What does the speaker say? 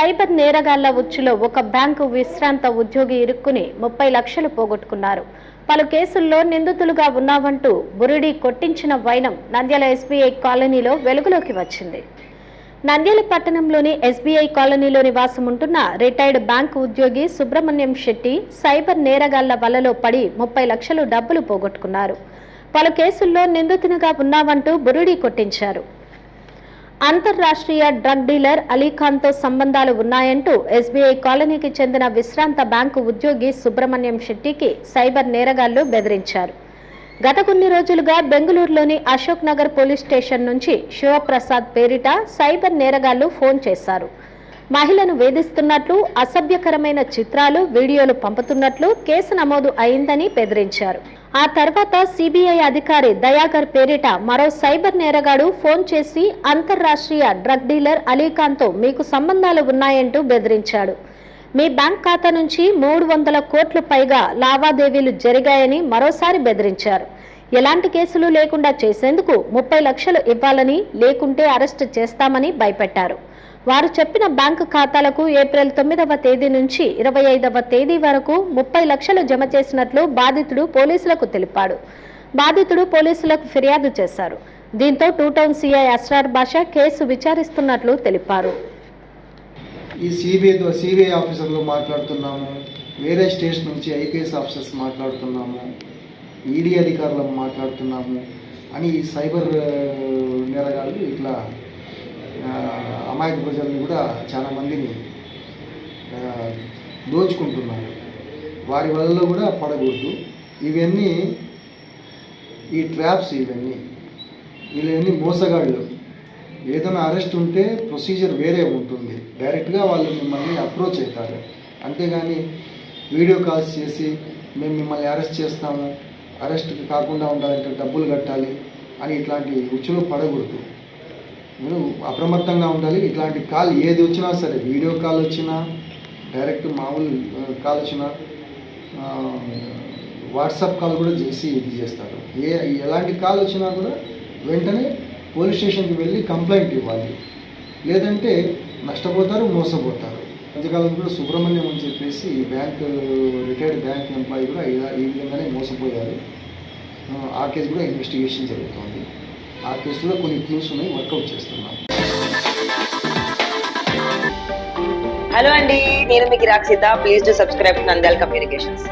Cyber నేరగాళ్ల ఉచ్చులో ఒక bank విశ్రాంత ఉద్యోగి ఇరుక్కుని 30 లక్షలు పోగొట్టుకున్నారు. పలు కేసుల్లో నిందితులుగా ఉన్నావంటూ బురిడి కొట్టించిన వైనం నంద్యాల ఎస్బీఐ కాలనీలో వెలుగులోకి వచ్చింది. నంద్యాల పట్టణంలోని ఎస్బీఐ కాలనీలో నివాసం ఉంటున్న రిటైర్డ్ బ్యాంకు ఉద్యోగి సుబ్రహ్మణ్యం శెట్టి సైబర్ నేరగాళ్ల వలలో పడి 30 లక్షలు డబ్బులు పోగొట్టుకున్నారు. పలు కేసుల్లో నిందితునిగా ఉన్నావంటూ బురిడి కొట్టించారు. అంతర్రాష్ట్రీయ డ్రగ్ డీలర్ అలీఖాన్తో సంబంధాలు ఉన్నాయంటూ ఎస్బీఐ కాలనీకి చెందిన విశ్రాంత బ్యాంకు ఉద్యోగి సుబ్రహ్మణ్యం శెట్టికి సైబర్ నేరగాళ్లు బెదిరించారు. గత కొన్ని రోజులుగా బెంగళూరులోని అశోక్ నగర్ పోలీస్ స్టేషన్ నుంచి శివప్రసాద్ పేరిట సైబర్ నేరగాళ్లు ఫోన్ చేశారు. మహిళను వేధిస్తున్నట్లు, అసభ్యకరమైన చిత్రాలు, వీడియోలు పంపుతున్నట్లు కేసు నమోదు అయిందని బెదిరించారు. ఆ తర్వాత సిబిఐ అధికారి దయాకర్ పేరిట మరో సైబర్ నేరగాడు ఫోన్ చేసి అంతర్రాష్ట్రీయ డ్రగ్ డీలర్ అలీఖాన్తో మీకు సంబంధాలు ఉన్నాయంటూ బెదిరించాడు. మీ బ్యాంక్ ఖాతా నుంచి 300 కోట్ల పైగా లావాదేవీలు జరిగాయని మరోసారి బెదిరించారు. ఎలాంటి కేసులు లేకుండా చేసేందుకు 30 లక్షలు ఇవ్వాలని, లేకుంటే అరెస్టు చేస్తామని భయపెట్టారు. వారు చెప్పిన బ్యాంకు ఖాతాలకు ఏప్రిల్ 9వ తేదీ నుంచి 25వ తేదీ వరకు 30 లక్షలు జమ చేసినట్లు బాధితుడు పోలీసులకు తెలిపాడు. బాధితుడు పోలీసులకు ఫిర్యాదు చేశారు. దీంతో 2 టౌన్ సిఐ అస్రార్ బాషా కేసు విచారిస్తున్నట్లు తెలిపారు. ఈ సిబిఐ ఆఫీసర్లు మాట్లాడుతున్నాము, వేరే స్టేషన్ నుంచి ఐపీఎస్ ఆఫీసర్స్ మాట్లాడుతున్నాము, ఈడీ అధికారులు మాట్లాడుతున్నాము అని ఈ సైబర్ నేరగాళ్ళు ఇట్లా అమాయక ప్రజల్ని కూడా చాలా మందిని దోచుకుంటున్నారు. వారి వల్ల కూడా పడకూడదు. ఇవన్నీ ఈ ట్రాప్స్, వీళ్ళన్నీ మోసగాళ్ళు. ఏదైనా అరెస్ట్ ఉంటే ప్రొసీజర్ వేరే ఉంటుంది. డైరెక్ట్గా వాళ్ళు మిమ్మల్ని అప్రోచ్ అవుతారు. అంతేగాని వీడియో కాల్స్ చేసి మేము మిమ్మల్ని అరెస్ట్ చేస్తాము, అరెస్ట్ కాకుండా ఉండాలంటే డబ్బులు కట్టాలి అని ఇట్లాంటి ఉచ్చులు పడకూడదు. మీరు అప్రమత్తంగా ఉండాలి. ఇట్లాంటి కాల్ ఏది వచ్చినా సరే, వీడియో కాల్ వచ్చినా, డైరెక్ట్ మామూలు కాల్ వచ్చినా, వాట్సాప్ కాల్ కూడా చేసి ఇది చేస్తారు. ఎలాంటి కాల్ వచ్చినా కూడా వెంటనే పోలీస్ స్టేషన్కి వెళ్ళి కంప్లైంట్ ఇవ్వాలి. లేదంటే నష్టపోతారు, మోసపోతారు. మధ్యకాలం కూడా సుబ్రహ్మణ్యం అని చెప్పేసి రిటైర్డ్ బ్యాంక్ ఎంప్లాయీ కూడా ఈ విధంగానే మోసపోయారు. ఆ కేసు కూడా ఇన్వెస్టిగేషన్ జరుగుతుంది. ఆ కేసులో కొన్ని క్లూస్ ఉన్నాయి, వర్కౌట్ చేస్తున్నాం. హలో అండి, నేను మీకు Rakshitha. Please do subscribe to Nandyal communications.